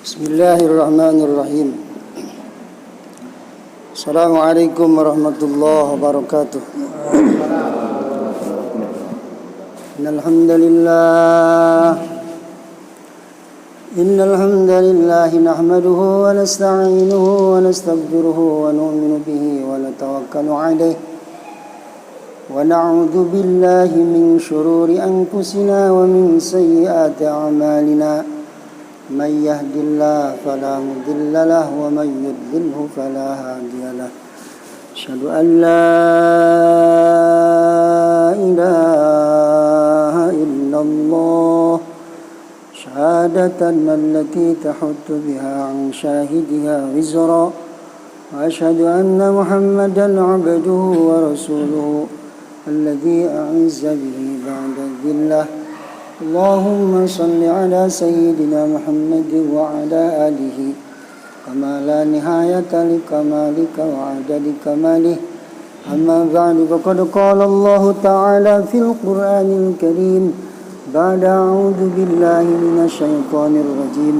Bismillahirrahmanirrahim. Assalamualaikum warahmatullahi wabarakatuh. Innal hamdalillah nahmaduhu wa nasta'inuhu wa nastaghfiruhu wa nu'minu bihi wa natawakkalu 'alaihi wa na'udzu billahi min shururi anfusina wa min sayyiati a'malina. من يهد الله فلا مضل له ومن يضلله فلا هادي له أشهد أن لا إله إلا الله شهادة التي تحط بها عن شاهدها وزرا وأشهد أن محمدا عبده ورسوله الذي أعز به بعد الذلة اللهم صل على سيدنا محمد وعلى آله كما لا نهاية لكمالك وعدد كماله أما بعد فقد قال الله تعالى في القرآن الكريم بعد أعوذ بالله من الشيطان الرجيم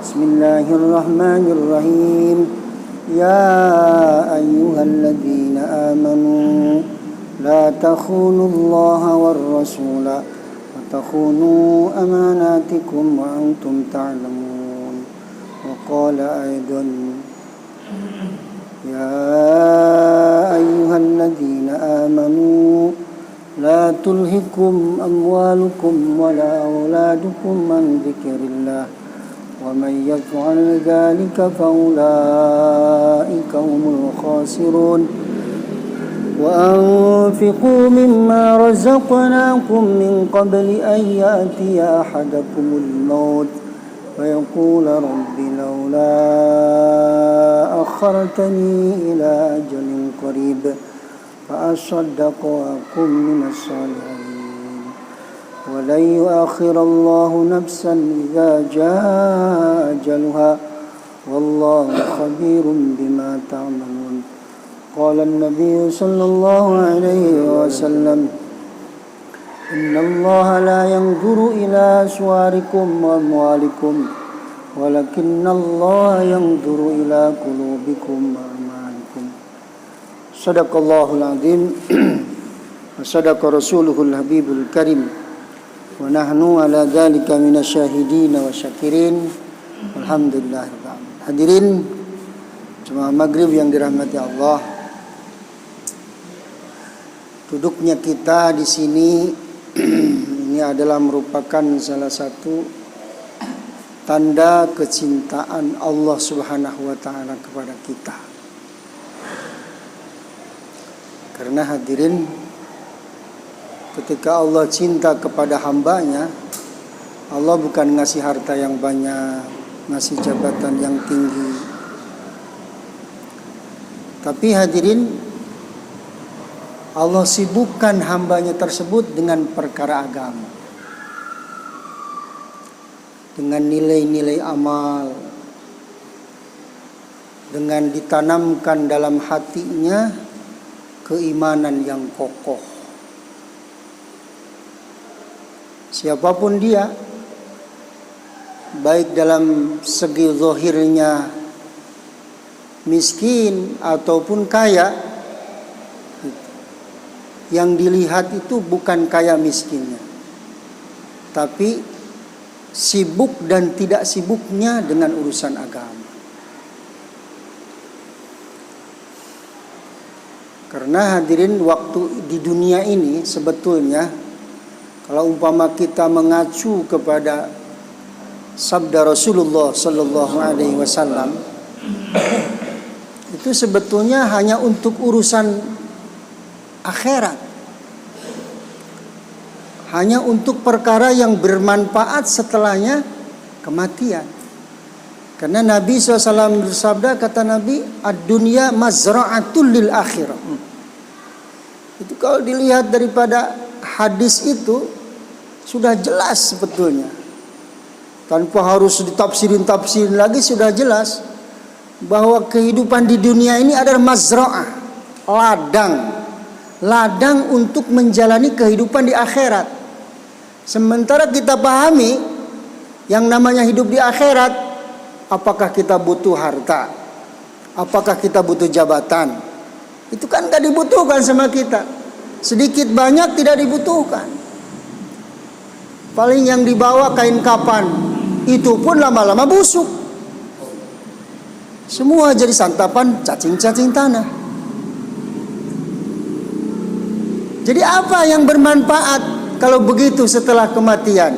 بسم الله الرحمن الرحيم يا أيها الذين آمنوا لا تخونوا الله والرسول تخونوا أماناتكم وأنتم تعلمون وقال أيضا يا أيها الذين آمنوا لا تلهكم أموالكم ولا أولادكم عن ذكر الله ومن يفعل ذلك فأولئك هم الخاسرون وأنفقوا مما رزقناكم من قبل أن يأتي أحدكم الموت ويقول رب لولا أخرتني إلى أجل قريب فأصدق وأكن من الصالحين ولن يؤخر الله نفسا إذا جاء أجلها والله خبير بما تعملون قال النبي صلى الله عليه وسلم إن الله لا ينظر إلى صوركم وأموالكم ولكن الله ينظر إلى قلوبكم وأعمالكم صدق الله العظيم وصدق رسوله الحبيب الكريم ونحن على ذلك من الشاهدين والشاكرين والحمدلله رب العالمين. Hadirin jemaah maghrib yang dirahmati Allah, duduknya kita di sini ini adalah merupakan salah satu tanda kecintaan Allah Subhanahu wa taala kepada kita. Karena hadirin, ketika Allah cinta kepada hambanya, Allah bukan ngasih harta yang banyak, ngasih jabatan yang tinggi. Tapi hadirin, Allah sibukkan hambanya tersebut dengan perkara agama, dengan nilai-nilai amal, dengan ditanamkan dalam hatinya keimanan yang kokoh. Siapapun dia, baik dalam segi zahirnya miskin ataupun kaya, yang dilihat itu bukan kaya miskinnya, tapi sibuk dan tidak sibuknya dengan urusan agama. Karena hadirin, waktu di dunia ini sebetulnya, kalau umpama kita mengacu kepada sabda Rasulullah sallallahu alaihi wasallam, itu sebetulnya hanya untuk urusan akhirat, hanya untuk perkara yang bermanfaat setelahnya kematian. Karena Nabi SAW bersabda, kata Nabi, ad-dunya mazra'atul lil akhirah. Itu kalau dilihat daripada hadis itu sudah jelas sebetulnya, tanpa harus ditafsirin lagi, sudah jelas bahwa kehidupan di dunia ini adalah mazra'ah, ladang untuk menjalani kehidupan di akhirat. Sementara kita pahami yang namanya hidup di akhirat Apakah kita butuh harta? Apakah kita butuh jabatan? Itu kan gak dibutuhkan sama kita. Sedikit banyak tidak dibutuhkan. Paling yang dibawa kain kapan, itu pun lama-lama busuk. Semua jadi santapan cacing-cacing tanah. Jadi apa yang bermanfaat kalau begitu setelah kematian?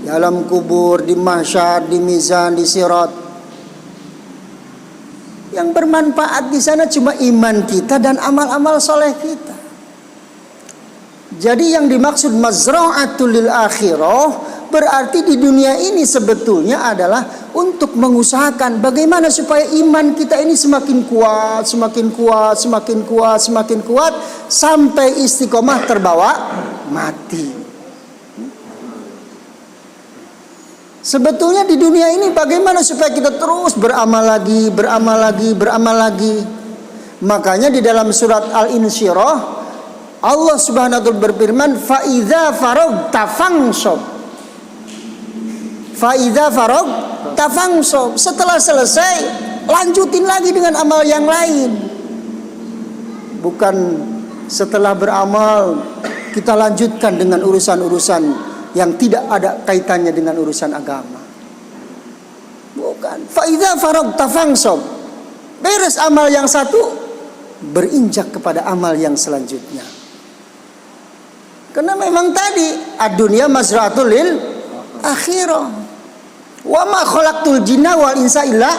Di alam kubur, di mahsyar, di mizan, di sirat. Yang bermanfaat di sana cuma iman kita dan amal-amal soleh kita. Jadi yang dimaksud mazra'atul lil akhirah berarti di dunia ini sebetulnya adalah untuk mengusahakan bagaimana supaya iman kita ini semakin kuat, semakin kuat, semakin kuat, semakin kuat sampai istiqomah terbawa mati. Sebetulnya di dunia ini bagaimana supaya kita terus beramal lagi, beramal lagi, beramal lagi. Makanya di dalam surat Al-Insyirah Allah Subhanahu wa taala berfirman, "Fa idza faragta fansab." Fa idza faragta fansab. Setelah selesai, lanjutin lagi dengan amal yang lain. Bukan setelah beramal kita lanjutkan dengan urusan-urusan yang tidak ada kaitannya dengan urusan agama. Bukan. Fa idza faragta fansab. Beres amal yang satu, berinjak kepada amal yang selanjutnya. Karena memang tadi ad-dunya mazra'atul lil akhirah. Wa ma khalaqtul jinna wal insa illa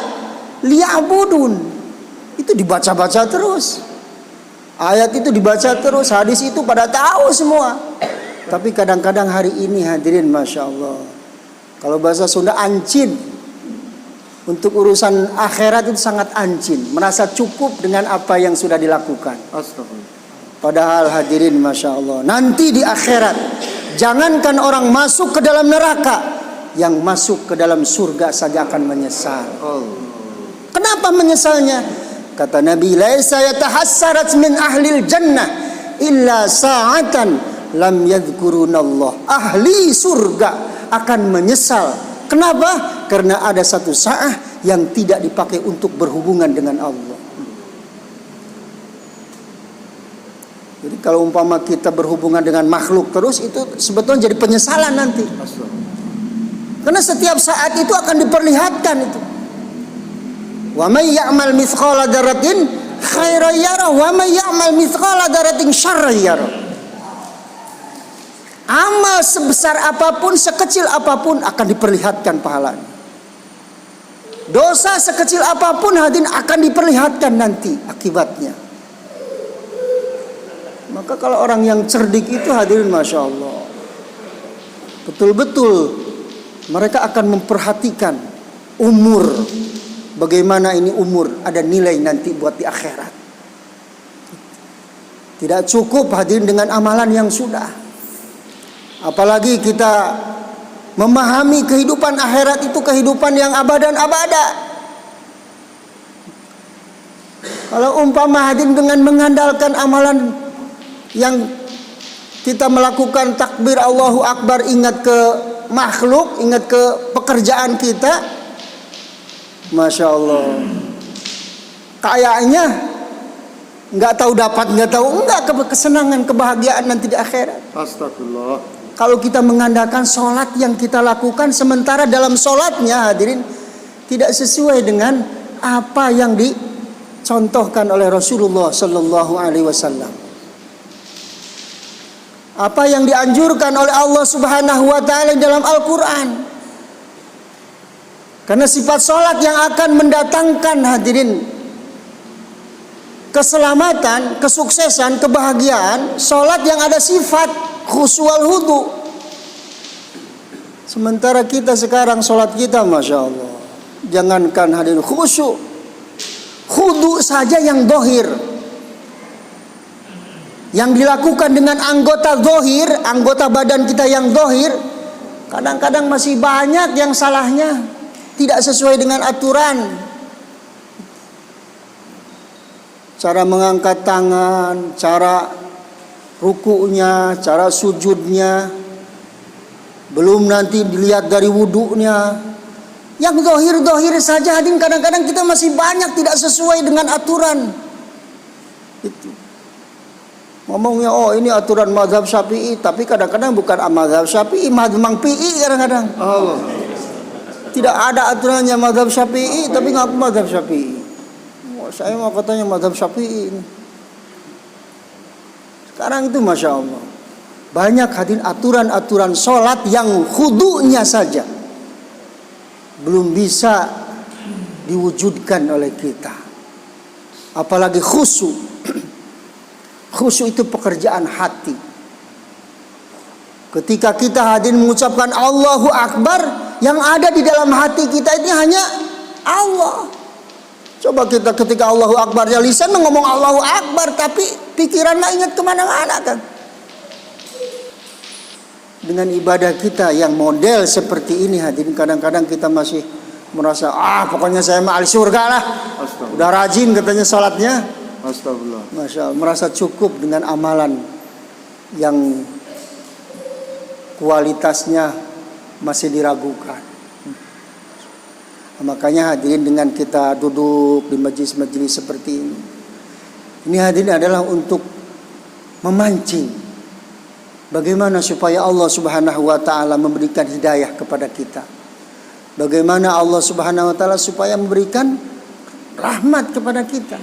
liya'budun. Itu dibaca-baca terus. Ayat itu dibaca terus, hadis itu pada tahu semua. Tapi kadang-kadang hari ini hadirin Masya Allah, kalau bahasa Sunda ancin. Untuk urusan akhirat itu sangat ancin, merasa cukup dengan apa yang sudah dilakukan. Astagfirullah. Padahal hadirin Masya Allah, nanti di akhirat jangankan orang masuk ke dalam neraka, yang masuk ke dalam surga saja akan menyesal. Kenapa menyesalnya? Kata Nabi, laisa yatahassarat min ahlil jannah illa sa'atan lam yadhkurunallah. Ahli surga akan menyesal. Kenapa? Karena ada satu saat yang tidak dipakai untuk berhubungan dengan Allah. Jadi kalau umpama kita berhubungan dengan makhluk terus, itu sebetulnya jadi penyesalan nanti. Karena setiap saat itu akan diperlihatkan itu. Wa may ya'mal mithqala dzarratin khairan yarah wa may ya'mal mithqala dzarratin syarran yarah. Amal sebesar apapun, sekecil apapun akan diperlihatkan pahalanya. Dosa sekecil apapun hadirin akan diperlihatkan nanti akibatnya. Maka kalau orang yang cerdik itu hadirin Masya Allah, betul-betul mereka akan memperhatikan umur. Bagaimana ini umur ada nilai nanti buat di akhirat. Tidak cukup hadirin dengan amalan yang sudah. Apalagi kita memahami kehidupan akhirat itu kehidupan yang abadan abada. Kalau umpama hadirin dengan mengandalkan amalan yang kita melakukan takbir Allahu Akbar, ingat ke makhluk, ingat ke pekerjaan kita, Masya Allah, kayaknya nggak tahu dapat, nggak tahu enggak kesenangan, kebahagiaan nanti di akhirat. Astagfirullah. Kalau kita mengandalkan sholat yang kita lakukan, sementara dalam sholatnya hadirin tidak sesuai dengan apa yang dicontohkan oleh Rasulullah Sallallahu Alaihi Wasallam. Apa yang dianjurkan oleh Allah Subhanahu wa taala dalam Al-Qur'an. Karena sifat salat yang akan mendatangkan hadirin keselamatan, kesuksesan, kebahagiaan, salat yang ada sifat khusyuk wal hudu. Sementara kita sekarang salat kita Masya Allah, jangankan hadirin khusyuk, hudu saja yang dohir, yang dilakukan dengan anggota dohir, anggota badan kita yang dohir, kadang-kadang masih banyak yang salahnya, tidak sesuai dengan aturan. Cara mengangkat tangan, cara rukunya, cara sujudnya, belum nanti dilihat dari wudunya, Yang dohir-dohir saja hadirin, kadang-kadang kita masih banyak tidak sesuai dengan aturan. Itu. Ngomongnya ini aturan mazhab Syafi'i, tapi kadang-kadang bukan mazhab Syafi'i, mazhab PI kadang-kadang. Oh. Tidak ada aturannya mazhab Syafi'i, tapi ngaku mazhab Syafi'i. Saya mau katanya mazhab Syafi'i. Sekarang itu Masya Allah, banyak hadirin aturan-aturan sholat yang khudu'nya saja belum bisa diwujudkan oleh kita, apalagi khusyuk. Khusyuk itu pekerjaan hati. Ketika kita hadirin mengucapkan Allahu Akbar, yang ada di dalam hati kita ini hanya Allah. Coba kita ketika Allahu Akbar, ya lisan ngomong Allahu Akbar, tapi pikiran mah ingat kemana-mana kan. Dengan ibadah kita yang model seperti ini hadirin, kadang-kadang kita masih merasa pokoknya saya mah ahli surga lah, udah rajin katanya salatnya, astagfirullah, Masya Allah, merasa cukup dengan amalan yang kualitasnya masih diragukan. Makanya hadirin, dengan kita duduk di majelis-majelis seperti ini hadirin adalah untuk memancing bagaimana supaya Allah Subhanahu wa taala memberikan hidayah kepada kita. Bagaimana Allah Subhanahu wa taala supaya memberikan rahmat kepada kita.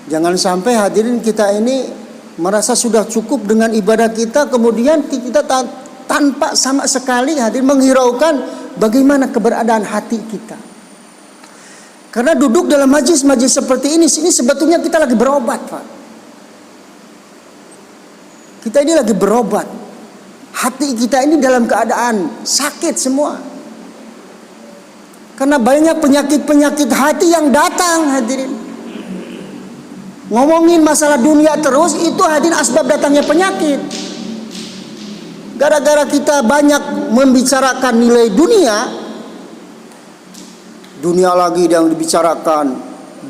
Jangan sampai hadirin kita ini merasa sudah cukup dengan ibadah kita, kemudian kita tanpa sama sekali hadirin menghiraukan bagaimana keberadaan hati kita. Karena duduk dalam majlis-majlis seperti ini sebetulnya kita lagi berobat, Pak. Kita ini lagi berobat. Hati kita ini dalam keadaan sakit semua. Karena banyak penyakit-penyakit hati yang datang hadirin. Ngomongin masalah dunia terus, itu hadirin asbab datangnya penyakit. Gara-gara kita banyak membicarakan nilai dunia, dunia lagi yang dibicarakan,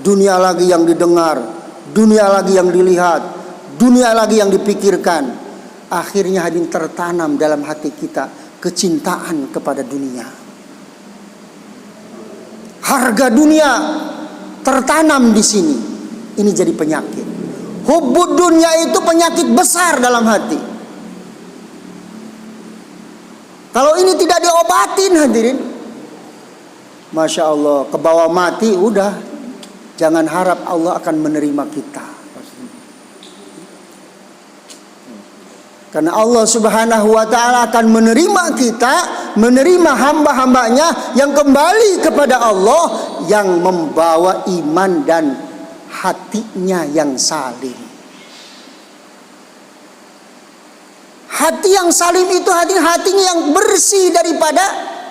dunia lagi yang didengar, dunia lagi yang dilihat, dunia lagi yang dipikirkan. Akhirnya hadirin tertanam dalam hati kita kecintaan kepada dunia. Harga dunia tertanam di sini. Ini jadi penyakit. Hubbud dunia itu penyakit besar dalam hati. Kalau ini tidak diobatin hadirin, Masya Allah, ke bawah mati udah. Jangan harap Allah akan menerima kita. Karena Allah Subhanahu wa ta'ala akan menerima kita, menerima hamba-hambanya yang kembali kepada Allah, yang membawa iman dan hatinya yang salim. Hati yang salim itu hatinya yang bersih daripada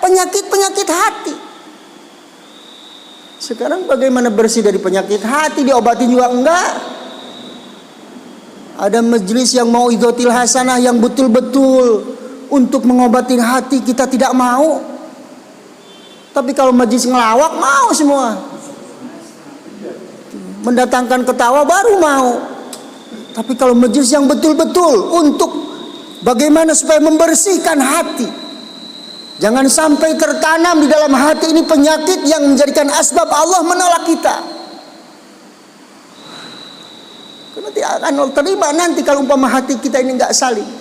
penyakit-penyakit hati. Sekarang bagaimana bersih dari penyakit hati? Diobati juga enggak. Ada majelis yang mau idhotil hasanah, yang betul-betul untuk mengobatin hati, kita tidak mau. Tapi kalau majelis ngelawak mau semua. Mendatangkan ketawa baru mau. Tapi kalau majelis yang betul-betul untuk bagaimana supaya membersihkan hati, jangan sampai tertanam di dalam hati ini penyakit yang menjadikan asbab Allah menolak kita. Karena tidak akan terima nanti kalau umpama hati kita ini enggak saling.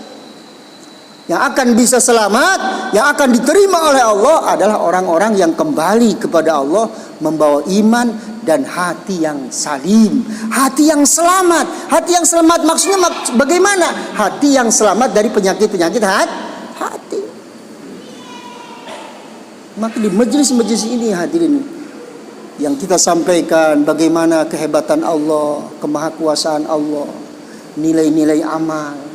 Yang akan bisa selamat, yang akan diterima oleh Allah adalah orang-orang yang kembali kepada Allah, membawa iman dan hati yang salim, hati yang selamat. Hati yang selamat maksudnya bagaimana? Hati yang selamat dari penyakit-penyakit hati. Maka di majelis-majelis ini hadirin, yang kita sampaikan bagaimana kehebatan Allah, kemahakuasaan Allah, nilai-nilai amal.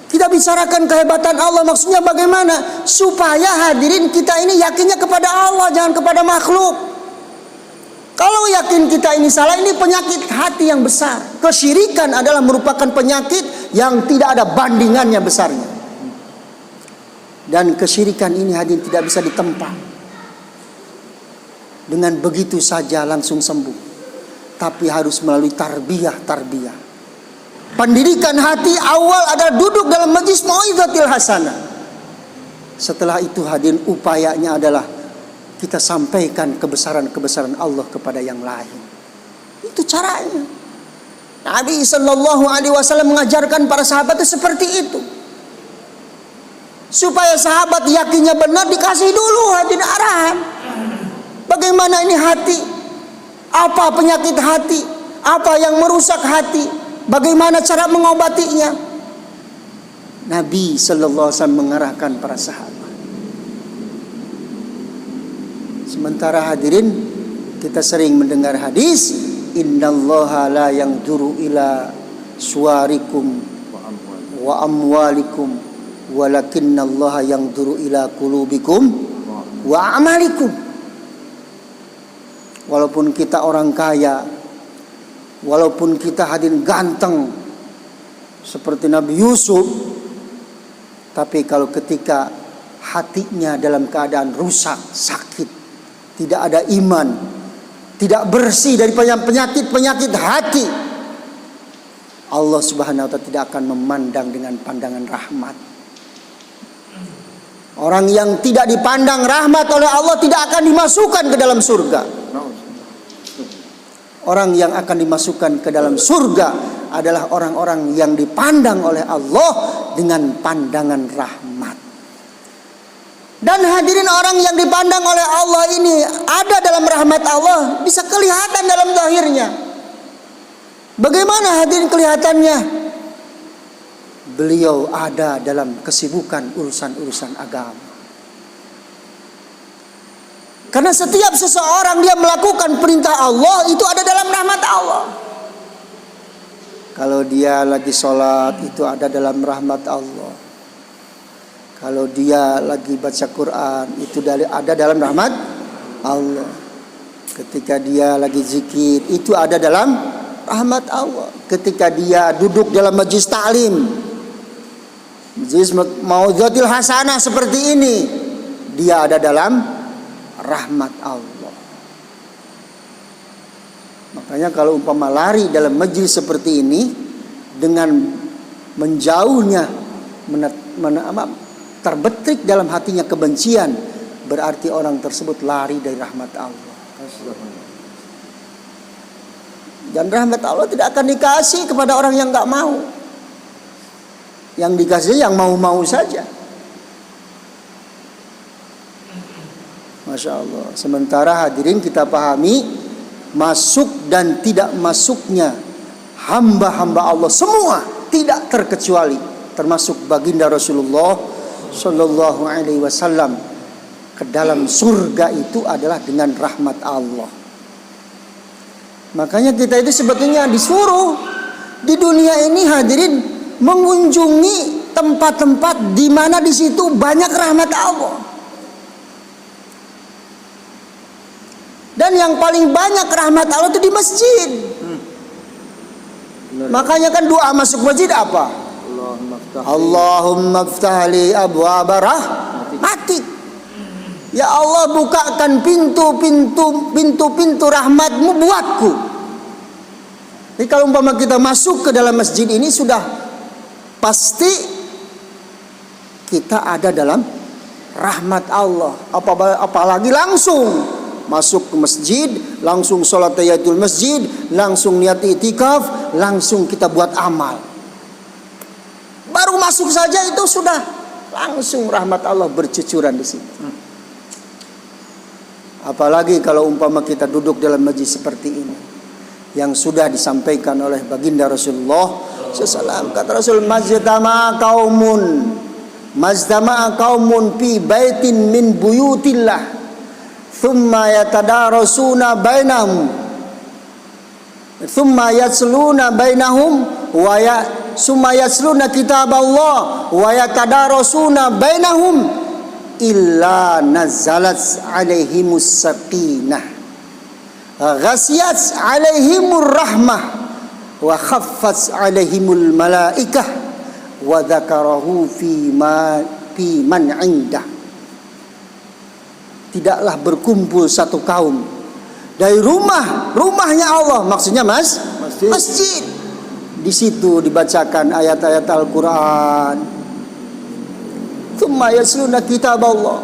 Kita bicarakan kehebatan Allah, maksudnya bagaimana? Supaya hadirin kita ini yakinnya kepada Allah, jangan kepada makhluk. Kalau yakin kita ini salah, ini penyakit hati yang besar. Kesyirikan adalah merupakan penyakit yang tidak ada bandingannya besarnya. Dan kesyirikan ini hadirin tidak bisa ditempa dengan begitu saja langsung sembuh. Tapi harus melalui tarbiyah. Pendidikan hati awal adalah duduk dalam majlis mau'izatil hasanah. Setelah itu hadirin, upayanya adalah kita sampaikan kebesaran-kebesaran Allah kepada yang lain. Itu caranya. Nabi Sallallahu Alaihi Wasallam mengajarkan para sahabat itu seperti itu. Supaya sahabat yakinnya benar, dikasih dulu hadirin arahan. Bagaimana ini hati? Apa penyakit hati? Apa yang merusak hati? Bagaimana cara mengobatinya? Nabi Sallallahu Alaihi Wasallam mengarahkan para sahabat. Sementara hadirin, kita sering mendengar hadis, innallaha la yanzuru ila suwarikum wa amwalikum walakinnallaha yanzuru ila qulubikum wa amalikum. Walaupun kita orang kaya, walaupun kita hadirin ganteng seperti Nabi Yusuf, tapi kalau ketika hatinya dalam keadaan rusak, sakit, tidak ada iman, tidak bersih dari penyakit-penyakit hati, Allah Subhanahu wa Ta'ala tidak akan memandang dengan pandangan rahmat. Orang yang tidak dipandang rahmat oleh Allah tidak akan dimasukkan ke dalam surga. Orang yang akan dimasukkan ke dalam surga adalah orang-orang yang dipandang oleh Allah dengan pandangan rahmat. Dan hadirin, orang yang dipandang oleh Allah ini ada dalam rahmat Allah, bisa kelihatan dalam zahirnya. Bagaimana hadirin kelihatannya? Beliau ada dalam kesibukan urusan-urusan agama. Karena setiap seseorang dia melakukan perintah Allah, itu ada dalam rahmat Allah. Kalau dia lagi sholat, itu ada dalam rahmat Allah. Kalau dia lagi baca Quran, itu ada dalam rahmat Allah. Ketika dia lagi zikir, itu ada dalam rahmat Allah. Ketika dia duduk dalam majlis ta'lim, majlis mau'izatil hasanah seperti ini, dia ada dalam rahmat Allah. Makanya kalau umpama lari dalam majlis seperti ini, dengan menjauhnya terbetik dalam hatinya kebencian, berarti orang tersebut lari dari rahmat Allah. Dan rahmat Allah tidak akan dikasih kepada orang yang gak mau. Yang dikasih yang mau-mau saja. Masya Allah. Sementara hadirin kita pahami, masuk dan tidak masuknya hamba-hamba Allah semua tidak terkecuali, termasuk baginda Rasulullah Sallallahu Alaihi Wasallam, ke dalam surga itu adalah dengan rahmat Allah. Makanya kita itu sebetulnya disuruh di dunia ini hadirin mengunjungi tempat-tempat di mana di situ banyak rahmat Allah. Dan yang paling banyak rahmat Allah itu di masjid. Makanya kan doa masuk masjid apa? Allahumma ftah li abwaaba rahmatik. Ya Allah, bukakan pintu-pintu rahmatmu buatku. Jadi kalau umpama kita masuk ke dalam masjid ini, sudah pasti kita ada dalam rahmat Allah. Apalagi langsung masuk ke masjid, langsung sholat tahiyatul masjid, langsung niat itikaf, langsung kita buat amal. Baru masuk saja itu sudah langsung rahmat Allah bercucuran di sini. Apalagi kalau umpama kita duduk dalam majlis seperti ini, yang sudah disampaikan oleh baginda Rasulullah SAW. Kata Rasul, majtama'a qaumun fi baitin min buyutillah, thumma yatadarasuna bainahum, thumma yasluna bainahum summa yasluna kitab Allah wa yatadarasuna bainahum illa nazalat alaihimus sakinah ghasiyat alaihimur rahmah wa khaffat alaihimul malaikah wa dzakarahu fi man indah. Tidaklah berkumpul satu kaum dari rumahnya Allah, maksudnya masjid. Di situ dibacakan ayat-ayat Al-Quran, thumma yasluna kitab Allah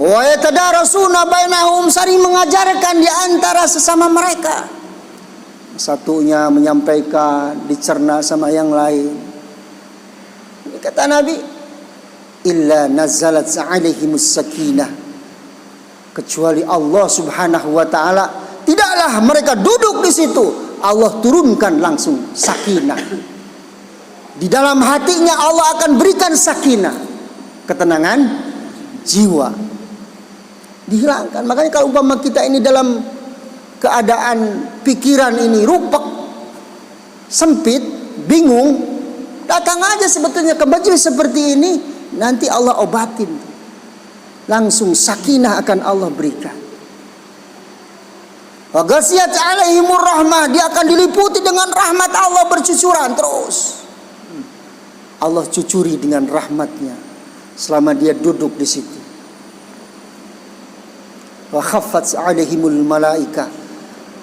wa yatadarasuna bainahum, saling mengajarkan di antara sesama mereka. Satunya menyampaikan, dicerna sama yang lain. Ini kata Nabi, illa nazalat alaihimus sakinah, kecuali Allah Subhanahu wa taala, tidaklah mereka duduk di situ, Allah turunkan langsung sakinah. Di dalam hatinya Allah akan berikan sakinah, ketenangan jiwa. Dihilangkan. Makanya kalau umpama kita ini dalam keadaan pikiran ini rupak, sempit, bingung, datang aja sebetulnya ke majelis seperti ini, nanti Allah obatin. Langsung sakinah akan Allah berikan. Wa ghasiyat alaihimur rahmah, dia akan diliputi dengan rahmat Allah bercucuran terus. Allah cucuri dengan rahmatnya selama dia duduk di situ. Wa khaffat alaihimul malaika,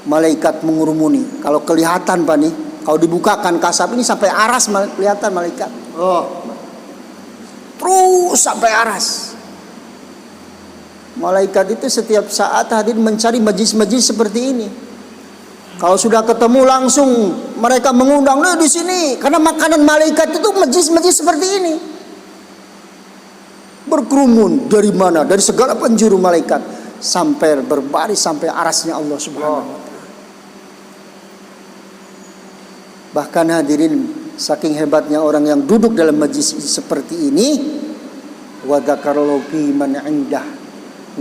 malaikat mengurumuni. Kalau kelihatan Pak nih, kalau dibukakan kasab ini sampai aras kelihatan malaikat. Terus sampai aras. Malaikat itu setiap saat hadir mencari majlis-majlis seperti ini. Kalau sudah ketemu langsung mereka mengundang, "Nah, di sini." Karena makanan malaikat itu majlis-majlis seperti ini. Berkerumun dari mana? Dari segala penjuru malaikat sampai berbaris sampai arasnya Allah Subhanahu wa taala. Bahkan hadirin, saking hebatnya orang yang duduk dalam majlis seperti ini, wa dzakarallahu fi man indah,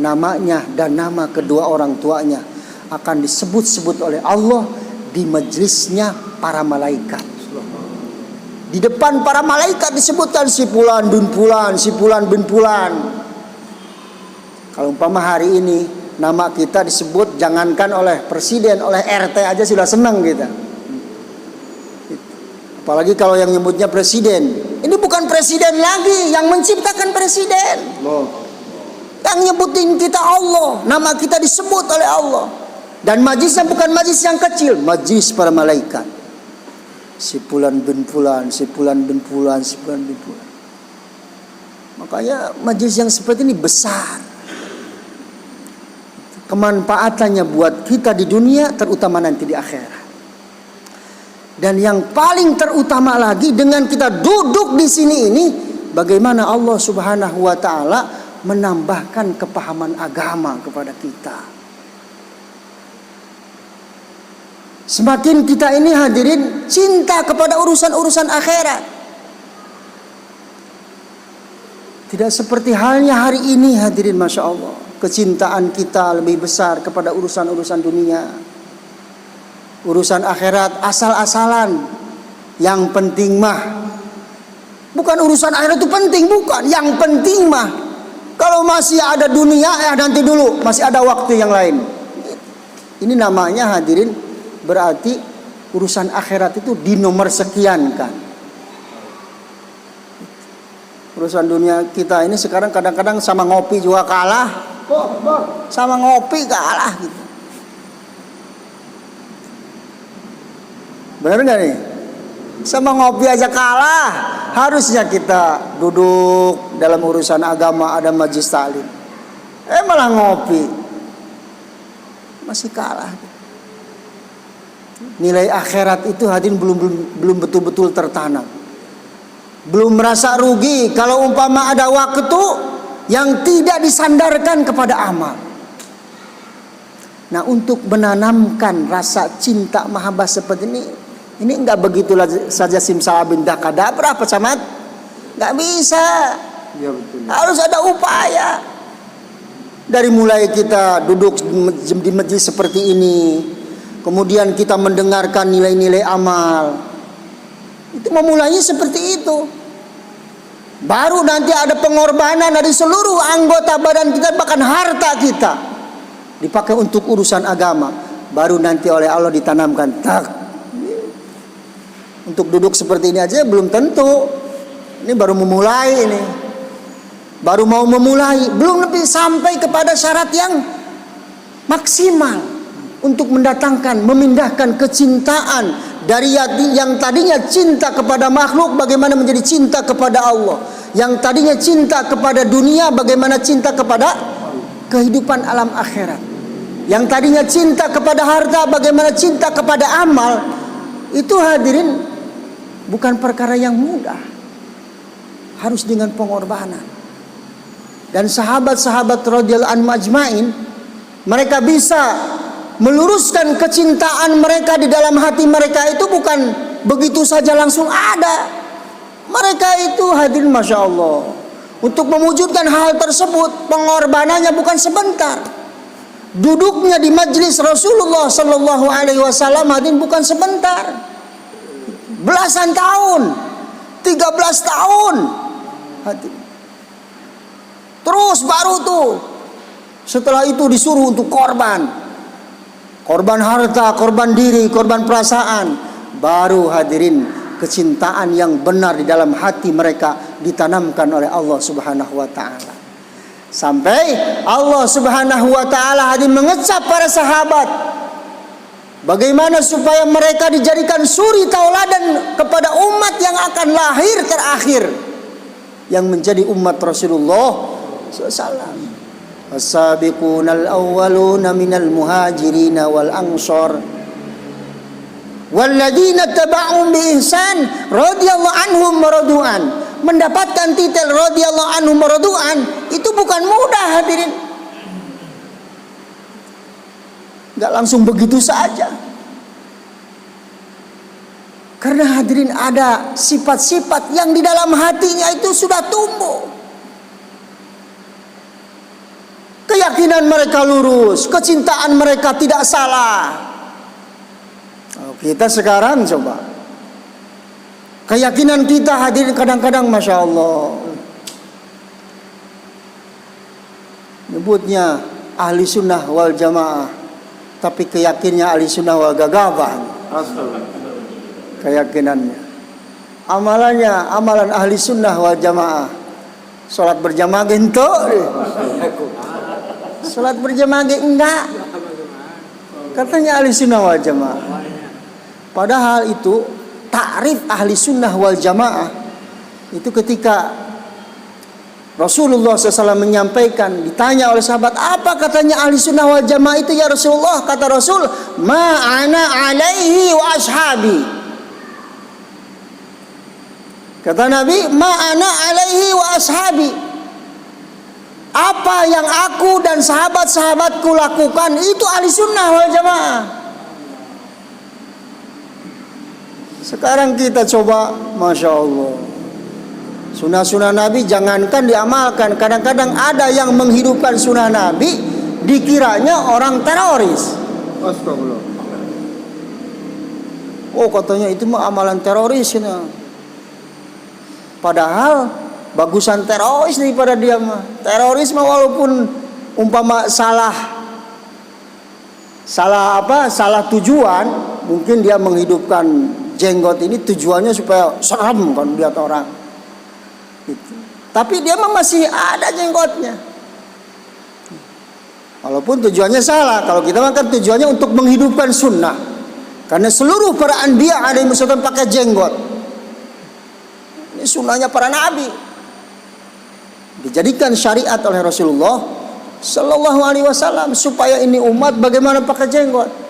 namanya dan nama kedua orang tuanya akan disebut-sebut oleh Allah di majelisnya para malaikat. Di depan para malaikat disebutkan si fulan bin fulan, si fulan bin fulan. Kalau umpama hari ini nama kita disebut, jangankan oleh presiden, oleh RT aja sudah senang kita. Apalagi kalau yang nyebutnya presiden. Ini bukan presiden lagi yang menciptakan presiden. Yang nyebutin kita Allah, nama kita disebut oleh Allah. Dan majlisnya bukan majlis yang kecil, majlis para malaikat. Si fulan bin fulan, si fulan bin fulan, si fulan bin fulan. Makanya majlis yang seperti ini besar. Kemanfaatannya buat kita di dunia, terutama nanti di akhirat. Dan yang paling terutama lagi dengan kita duduk di sini ini, bagaimana Allah Subhanahu wa taala menambahkan kepahaman agama kepada kita. Semakin kita ini hadirin cinta kepada urusan-urusan akhirat. Tidak seperti halnya hari ini hadirin, Masya Allah. Kecintaan kita lebih besar kepada urusan-urusan dunia. Urusan akhirat asal-asalan. Yang penting mah, bukan urusan akhirat itu penting, bukan. Yang penting mah, kalau masih ada dunia, nanti dulu, masih ada waktu yang lain. Ini namanya hadirin, berarti urusan akhirat itu dinomor sekian kan. Urusan dunia kita ini sekarang kadang-kadang sama ngopi juga kalah. Sama ngopi kalah gitu. Benar nggak nih? Sama ngopi aja kalah. Harusnya kita duduk dalam urusan agama, ada majlis taklim. Malah ngopi, masih kalah. Nilai akhirat itu hadirin belum betul-betul tertanam. Belum merasa rugi kalau umpama ada waktu yang tidak disandarkan kepada amal. Nah, untuk menanamkan rasa cinta mahabbah seperti ini enggak begitu saja simsalabim dakadabra apa camat? Enggak bisa. Ya, betul. Harus ada upaya. Dari mulai kita duduk di majlis seperti ini, kemudian kita mendengarkan nilai-nilai amal. Itu memulainya seperti itu. Baru nanti ada pengorbanan dari seluruh anggota badan kita, bahkan harta kita dipakai untuk urusan agama. Baru nanti oleh Allah ditanamkan. Untuk duduk seperti ini aja belum tentu. Ini baru memulai ini. Baru mau memulai, belum lebih sampai kepada syarat yang maksimal untuk mendatangkan, memindahkan kecintaan dari yang tadinya cinta kepada makhluk bagaimana menjadi cinta kepada Allah. Yang tadinya cinta kepada dunia, bagaimana cinta kepada kehidupan alam akhirat. Yang tadinya cinta kepada harta, bagaimana cinta kepada amal. Itu hadirin bukan perkara yang mudah. Harus dengan pengorbanan. Dan sahabat-sahabat radhiyallahu anhum ajmain, mereka bisa meluruskan kecintaan mereka di dalam hati mereka itu bukan begitu saja langsung ada. Mereka itu hadirin Masya Allah, untuk mewujudkan hal tersebut pengorbanannya bukan sebentar. Duduknya di majlis Rasulullah Sallallahu Alaihi Wasallam hadirin bukan sebentar, belasan tahun, 13 tahun hadirin. Terus baru tuh setelah itu disuruh untuk korban harta, korban diri, korban perasaan. Baru hadirin kecintaan yang benar di dalam hati mereka ditanamkan oleh Allah Subhanahu wa taala. Sampai Allah Subhanahu wa taala hadirin mengecap para sahabat bagaimana supaya mereka dijadikan suri tauladan kepada umat yang akan lahir terakhir, yang menjadi umat Rasulullah SAW. As-sabiqunal awwaluna minal muhajirina wal ansar walladzina taba'um bi ihsan radhiyallahu anhum maradu'an. Mendapatkan titel radhiyallahu anhum maradu'an itu bukan mudah hadirin. Enggak langsung begitu saja. Karena hadirin ada sifat-sifat yang di dalam hatinya itu sudah tumbuh. Keyakinan mereka lurus, kecintaan mereka tidak salah. Kita sekarang coba, keyakinan kita hadirin kadang-kadang Masya Allah nyebutnya ahli sunnah wal jamaah, tapi keyakinannya ahli sunnah wal gagabah. Keyakinannya, amalannya amalan ahli sunnah wal jamaah. Sholat berjamaah gitu, sholat berjamaah enggak, katanya ahli sunnah wal jamaah. Padahal itu takrif ahli sunnah wal jamaah itu ketika Rasulullah SAW menyampaikan, ditanya oleh sahabat, apa katanya ahli sunnah wal jamaah itu ya Rasulullah? Kata Rasul, ma ana alaihi wa ashabi. Kata Nabi, ma ana alaihi wa ashabi. Apa yang aku dan sahabat-sahabatku lakukan itu ahli sunnah wal jamaah. Sekarang kita coba, Masya Allah, sunnah-sunnah Nabi jangankan diamalkan, kadang-kadang ada yang menghidupkan sunnah Nabi dikiranya orang teroris. Astagfirullah. Oh katanya itu mah amalan teroris ya. Padahal bagusan teroris daripada dia mah. Teroris mah walaupun umpama salah tujuan, mungkin dia menghidupkan jenggot ini tujuannya supaya serem kan lihat orang. Gitu. Tapi dia mah masih ada jenggotnya. Walaupun tujuannya salah. Kalau kita mah kan tujuannya untuk menghidupkan sunnah. Karena seluruh para anbiya ada yang misalkan pakai jenggot. Ini sunnahnya para nabi. Dijadikan syariat oleh Rasulullah Sallallahu Alaihi Wasallam supaya ini umat bagaimana pakai jenggot.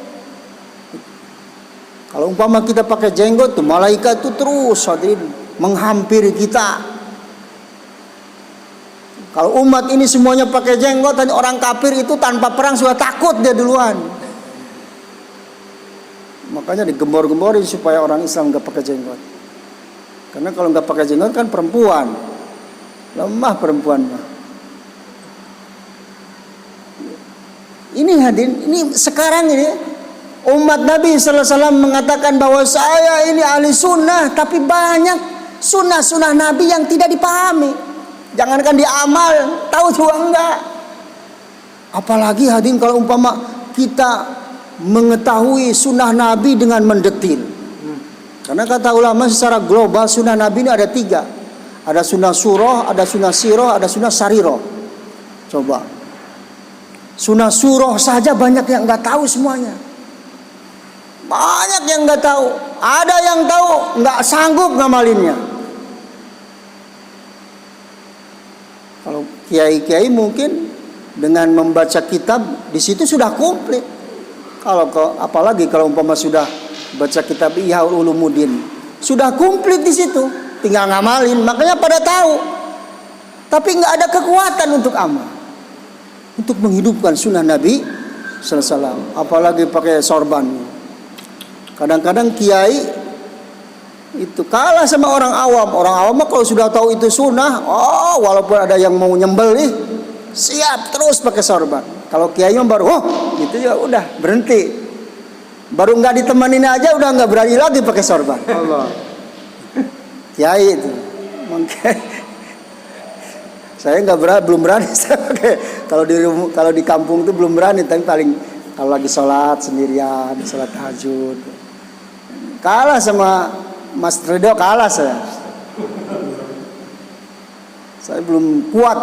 Kalau umpama kita pakai jenggot tuh malaikat itu terus hadirin menghampiri kita. Kalau umat ini semuanya pakai jenggot, dan orang kafir itu tanpa perang sudah takut dia duluan. Makanya digembor-gemborin supaya orang Islam nggak pakai jenggot. Karena kalau nggak pakai jenggot kan perempuan, lemah perempuan mah. Ini hadirin, ini sekarang ini umat Nabi Sallallahu Alaihi Wasallam mengatakan bahwa saya ini ahli sunnah, tapi banyak sunnah-sunnah Nabi yang tidak dipahami. Jangankan diamal, tahu juga enggak. Apalagi hadirin kalau umpama kita mengetahui sunnah Nabi dengan mendetil. Karena kata ulama secara global sunnah Nabi ini ada 3. Ada sunnah surah, ada sunnah sirah, ada sunnah sarirah. Coba. Sunnah surah saja banyak yang nggak tahu semuanya. Banyak yang nggak tahu. Ada yang tahu nggak sanggup ngamalinnya. Kiai-kiai mungkin dengan membaca kitab di situ sudah komplit. Apalagi kalau umpama sudah baca kitab Ihya Ulumuddin, sudah komplit di situ, tinggal ngamalin. Makanya pada tahu, tapi nggak ada kekuatan untuk amal, untuk menghidupkan sunnah Nabi sallallahu alaihi wasallam. Apalagi pakai sorban. Kadang-kadang kiai itu kalah sama orang awam. Orang awam mah kalau sudah tahu itu sunnah, walaupun ada yang mau nyembelih, siap terus pakai sorban. Kalau kiai mah baru, gitu ya udah berhenti. Baru nggak ditemanin aja udah nggak berani lagi pakai sorban. Allah. Kiai itu. Mungkin saya belum berani saya pakai. Kalau di kampung itu belum berani, tapi paling kalau lagi sholat sendirian, sholat tahajud. Kalah sama Mas Ridho, kalah saya. Saya belum kuat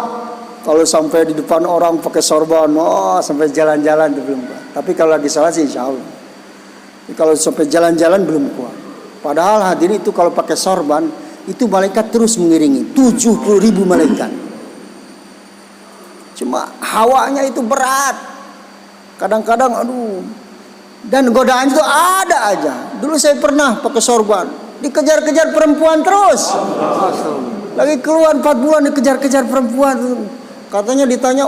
kalau sampai di depan orang pakai sorban, sampai jalan-jalan itu belum kuat. Tapi kalau lagi sholat sih insya Allah. Tapi kalau sampai jalan-jalan belum kuat. Padahal hadirin itu kalau pakai sorban, itu malaikat terus mengiringi, 70.000 malaikat. Cuma hawanya itu berat. Kadang-kadang dan godaan itu ada aja. Dulu saya pernah pakai sorban, dikejar-kejar perempuan terus. Lagi keluar 4 bulan dikejar-kejar perempuan. Katanya ditanya,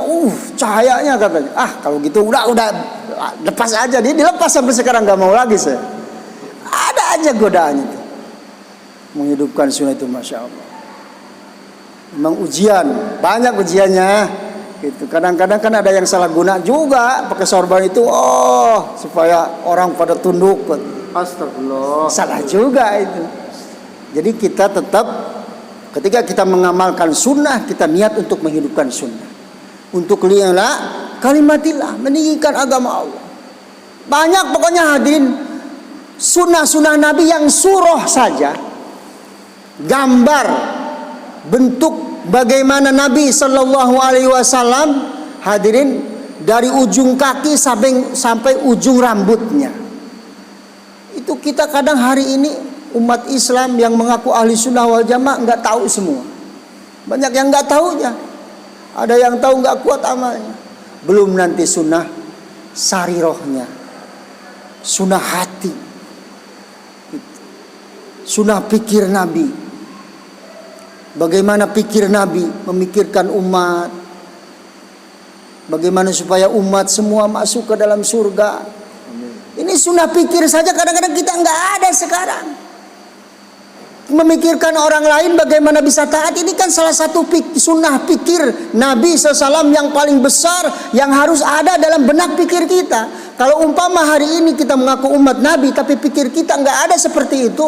cahayanya katanya. Kalau gitu udah lepas aja. Dia dilepas sampai sekarang nggak mau lagi saya. Ada aja godaannya itu. Menghidupkan sunnah itu, masya Allah. Memang ujian, banyak ujiannya. Gitu. Kadang-kadang kan ada yang salah guna juga pakai sorban itu, supaya orang pada tunduk. Astagfirullah. Salah juga itu. Jadi kita tetap ketika kita mengamalkan sunnah, kita niat untuk menghidupkan sunnah, untuk kalimatillah, meninggikan agama Allah. Banyak pokoknya hadirin sunnah-sunnah Nabi yang surah saja, gambar bentuk bagaimana Nabi Sallallahu Alaihi Wasallam, hadirin, dari ujung kaki sampai ujung rambutnya. Itu kita kadang hari ini umat Islam yang mengaku ahli sunnah wal jamaah nggak tahu semua. Banyak yang nggak tahunya. Ada yang tahu nggak kuat amalnya. Belum nanti sunnah sarirohnya, sunnah hati, sunnah pikir Nabi. Bagaimana pikir Nabi memikirkan umat, bagaimana supaya umat semua masuk ke dalam surga. Ini sunnah pikir saja kadang-kadang kita nggak ada sekarang. Memikirkan orang lain bagaimana bisa taat, ini kan salah satu sunnah pikir Nabi SAW yang paling besar, yang harus ada dalam benak pikir kita. Kalau umpama hari ini kita mengaku umat Nabi tapi pikir kita nggak ada seperti itu,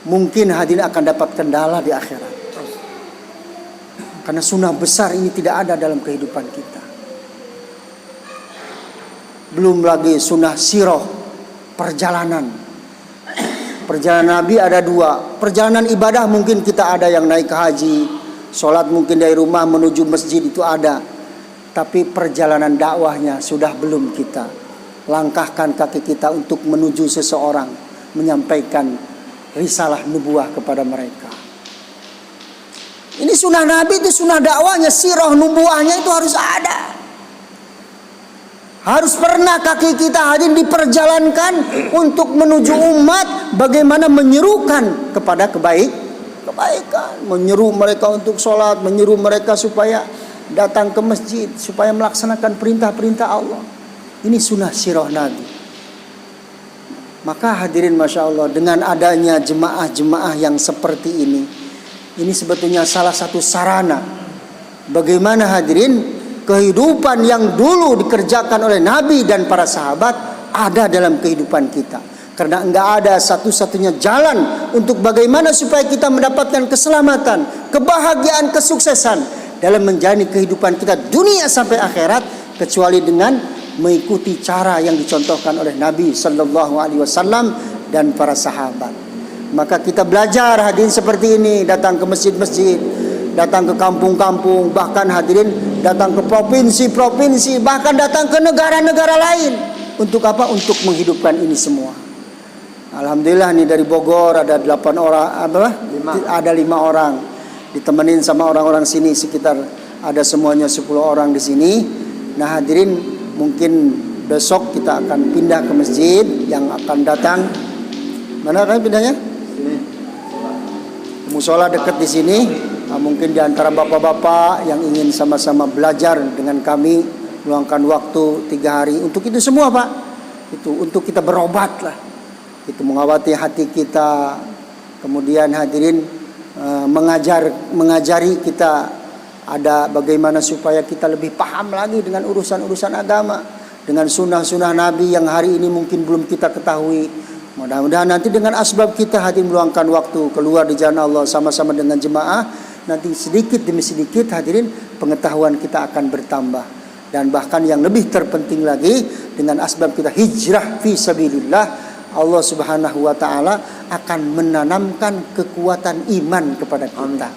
mungkin hadirin akan dapat kendala di akhirat. Karena sunnah besar ini tidak ada dalam kehidupan kita. Belum lagi sunnah siroh, perjalanan. Perjalanan Nabi ada 2. Perjalanan ibadah mungkin kita ada yang naik ke haji, sholat mungkin dari rumah menuju masjid itu ada. Tapi perjalanan dakwahnya sudah belum kita langkahkan kaki kita untuk menuju seseorang, menyampaikan risalah nubuah kepada mereka. Ini sunnah Nabi, itu sunnah dakwahnya, sirah nubuahnya itu harus ada. Harus pernah kaki kita hadirin diperjalankan untuk menuju umat, bagaimana menyerukan kepada kebaikan, menyeru mereka untuk sholat, menyeru mereka supaya datang ke masjid, supaya melaksanakan perintah-perintah Allah. Ini sunnah sirah Nabi. Maka hadirin masya Allah, dengan adanya jemaah-jemaah yang seperti ini sebetulnya salah satu sarana bagaimana hadirin kehidupan yang dulu dikerjakan oleh Nabi dan para sahabat ada dalam kehidupan kita. Karena enggak ada satu-satunya jalan untuk bagaimana supaya kita mendapatkan keselamatan, kebahagiaan, kesuksesan dalam menjalani kehidupan kita dunia sampai akhirat, kecuali dengan mengikuti cara yang dicontohkan oleh Nabi Sallallahu Alaihi Wasallam dan para sahabat. Maka kita belajar hadirin seperti ini, datang ke masjid-masjid, datang ke kampung-kampung, bahkan hadirin datang ke provinsi-provinsi, bahkan datang ke negara-negara lain. Untuk apa? Untuk menghidupkan ini semua. Alhamdulillah nih dari Bogor ada 8 orang, ada 5 orang. ditemenin sama orang-orang sini, sekitar ada semuanya 10 orang di sini. Nah hadirin, mungkin besok kita akan pindah ke masjid yang akan datang. Mana kan pindahnya? Musola dekat di sini. Nah, mungkin di antara bapak-bapak yang ingin sama-sama belajar dengan kami, meluangkan waktu 3 hari untuk itu semua Pak. Itu untuk kita berobat lah. Itu mengawati hati kita. Kemudian hadirin mengajari kita ada bagaimana supaya kita lebih paham lagi dengan urusan-urusan agama, dengan sunnah-sunnah Nabi yang hari ini mungkin belum kita ketahui. Mudah-mudahan nanti dengan asbab kita hadirin meluangkan waktu keluar di jalan Allah sama-sama dengan jemaah, nanti sedikit demi sedikit hadirin pengetahuan kita akan bertambah. Dan bahkan yang lebih terpenting lagi, dengan asbab kita hijrah fi sabilillah, Allah Subhanahu wa taala akan menanamkan kekuatan iman kepada kita.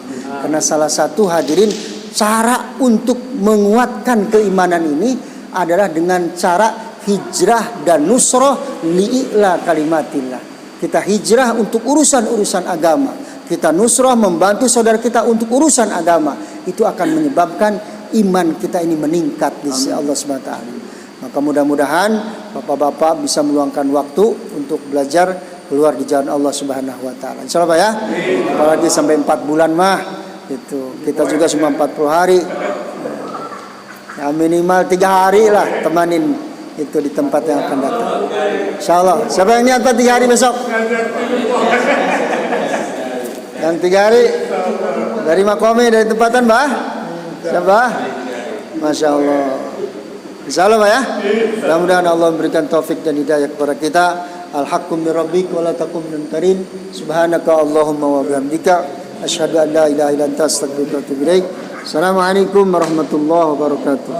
Karena salah satu hadirin cara untuk menguatkan keimanan ini adalah dengan cara hijrah dan nusrah li'ila kalimatillah. Kita hijrah untuk urusan-urusan agama, kita nusrah membantu saudara kita untuk urusan agama. Itu akan menyebabkan iman kita ini meningkat di sisi Allah Subhanahu wa taala. Maka mudah-mudahan bapak-bapak bisa meluangkan waktu untuk belajar keluar di jalan Allah Subhanahu wa taala. Insyaallah Pak ya. Apalagi sampai 4 bulan mah itu. Kita juga cuma 40 hari. Ya minimal 3 hari lah temanin itu di tempat yang akan datang. Insyaallah. Siapa yang niat 3 hari besok? Yang 3 hari dari Makomi, dari tempatan Mbah? Siapa? Masya Allah. Insyaallah Pak ya. Mudah-mudahan Allah memberikan taufik dan hidayah kepada kita. Al-haqqu min rabbik wa la takum min tarin. Subhanaka Allahumma wa bihamdika asyhadu an la ilaha illa anta astaghfiruka wa atubu ilaik. Assalamualaikum warahmatullahi wabarakatuh.